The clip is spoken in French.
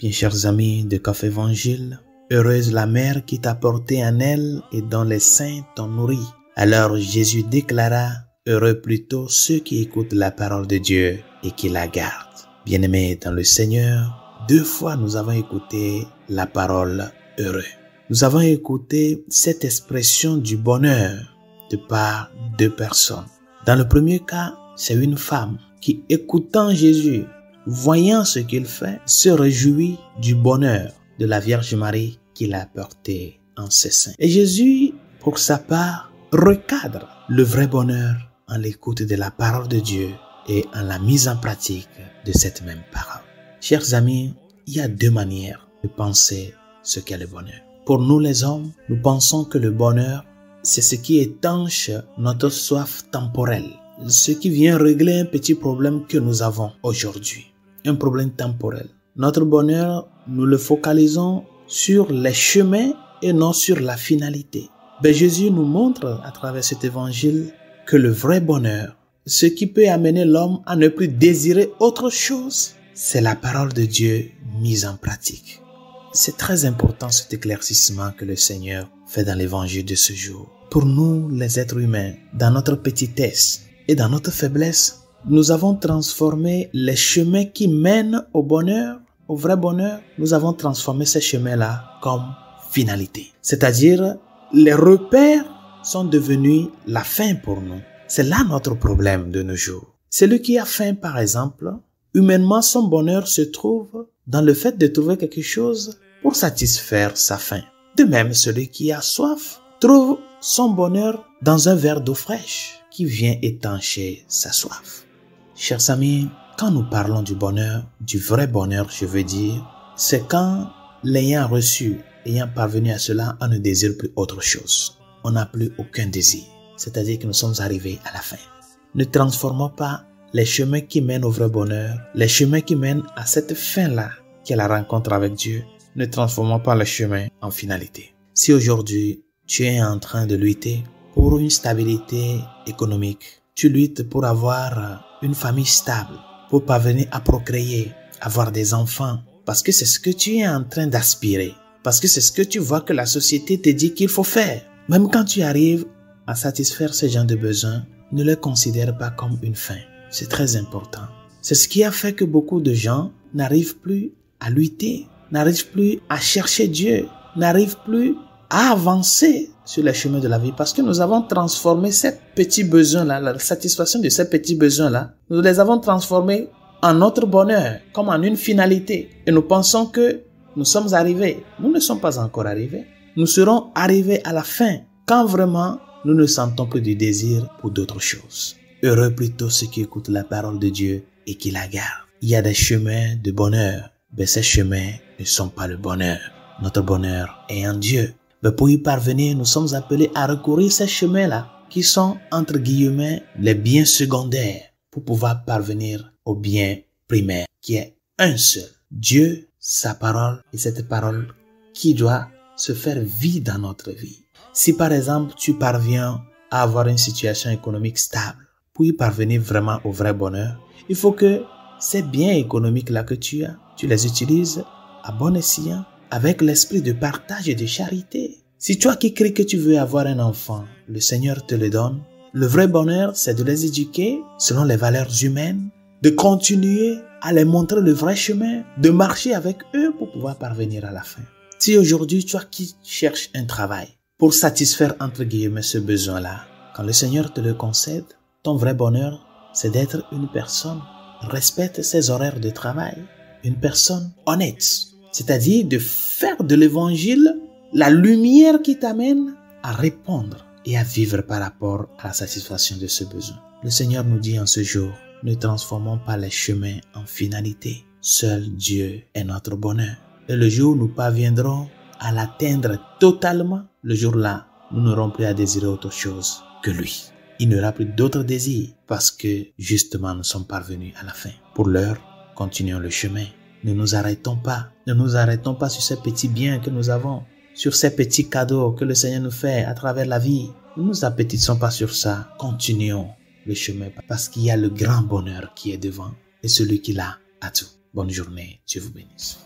Bien chers amis de Café Évangile, heureuse la mère qui t'a porté en elle et dont les seins t'ont nourri. Alors Jésus déclara, heureux plutôt ceux qui écoutent la parole de Dieu et qui la gardent. Bien-aimés dans le Seigneur, 2 fois nous avons écouté la parole heureux. Nous avons écouté cette expression du bonheur de par 2 personnes. Dans le premier cas, c'est une femme qui, écoutant Jésus, voyant ce qu'il fait, se réjouit du bonheur de la Vierge Marie qu'il a porté en ses seins. Et Jésus, pour sa part, recadre le vrai bonheur en l'écoute de la parole de Dieu et en la mise en pratique de cette même parole. Chers amis, il y a 2 manières de penser ce qu'est le bonheur. Pour nous les hommes, nous pensons que le bonheur, c'est ce qui étanche notre soif temporelle, ce qui vient régler un petit problème que nous avons aujourd'hui. Un problème temporel. Notre bonheur, nous le focalisons sur les chemins et non sur la finalité. Mais Jésus nous montre à travers cet évangile que le vrai bonheur, ce qui peut amener l'homme à ne plus désirer autre chose, c'est la parole de Dieu mise en pratique. C'est très important cet éclaircissement que le Seigneur fait dans l'évangile de ce jour. Pour nous, les êtres humains, dans notre petitesse et dans notre faiblesse, nous avons transformé les chemins qui mènent au bonheur, au vrai bonheur, nous avons transformé ces chemins-là comme finalité. C'est-à-dire, les repères sont devenus la fin pour nous. C'est là notre problème de nos jours. Celui qui a faim, par exemple, humainement, son bonheur se trouve dans le fait de trouver quelque chose pour satisfaire sa faim. De même, celui qui a soif trouve son bonheur dans un verre d'eau fraîche qui vient étancher sa soif. Chers amis, quand nous parlons du bonheur, du vrai bonheur, je veux dire, c'est quand l'ayant reçu, ayant parvenu à cela, on ne désire plus autre chose. On n'a plus aucun désir. C'est-à-dire que nous sommes arrivés à la fin. Ne transformons pas les chemins qui mènent au vrai bonheur, les chemins qui mènent à cette fin-là, qui est la rencontre avec Dieu, ne transformons pas les chemins en finalité. Si aujourd'hui, tu es en train de lutter pour une stabilité économique, tu luttes pour avoir une famille stable, pour parvenir à procréer, avoir des enfants, parce que c'est ce que tu es en train d'aspirer, parce que c'est ce que tu vois que la société te dit qu'il faut faire. Même quand tu arrives à satisfaire ce genre de besoins, ne les considère pas comme une fin. C'est très important. C'est ce qui a fait que beaucoup de gens n'arrivent plus à lutter, n'arrivent plus à chercher Dieu, n'arrivent plus à avancer sur les chemins de la vie, parce que nous avons transformé ces petits besoins-là, la satisfaction de ces petits besoins-là, nous les avons transformés en notre bonheur, comme en une finalité. Et nous pensons que nous sommes arrivés. Nous ne sommes pas encore arrivés. Nous serons arrivés à la fin, quand vraiment nous ne sentons plus du désir pour d'autres choses. Heureux plutôt ceux qui écoutent la parole de Dieu et qui la gardent. Il y a des chemins de bonheur, mais ces chemins ne sont pas le bonheur. Notre bonheur est en Dieu. Mais pour y parvenir, nous sommes appelés à recourir ces chemins-là, qui sont, entre guillemets, les biens secondaires, pour pouvoir parvenir au bien primaire, qui est un seul. Dieu, sa parole, et cette parole qui doit se faire vie dans notre vie. Si par exemple, tu parviens à avoir une situation économique stable, pour y parvenir vraiment au vrai bonheur, il faut que ces biens économiques-là que tu as, tu les utilises à bon escient, avec l'esprit de partage et de charité. Si toi qui cries que tu veux avoir un enfant, le Seigneur te le donne. Le vrai bonheur, c'est de les éduquer selon les valeurs humaines, de continuer à les montrer le vrai chemin, de marcher avec eux pour pouvoir parvenir à la fin. Si aujourd'hui, toi qui cherches un travail pour satisfaire entre guillemets ce besoin-là, quand le Seigneur te le concède, ton vrai bonheur, c'est d'être une personne qui respecte ses horaires de travail, une personne honnête. C'est-à-dire de faire de l'évangile la lumière qui t'amène à répondre et à vivre par rapport à la satisfaction de ce besoin. Le Seigneur nous dit en ce jour, ne transformons pas les chemins en finalité. Seul Dieu est notre bonheur. Et le jour où nous parviendrons à l'atteindre totalement, le jour-là, nous n'aurons plus à désirer autre chose que lui. Il n'y aura plus d'autres désirs parce que justement nous sommes parvenus à la fin. Pour l'heure, continuons le chemin. Ne nous arrêtons pas. Ne nous arrêtons pas sur ces petits biens que nous avons, sur ces petits cadeaux que le Seigneur nous fait à travers la vie. Ne nous appétissons pas sur ça. Continuons le chemin parce qu'il y a le grand bonheur qui est devant et celui qui l'a a tout. Bonne journée. Dieu vous bénisse.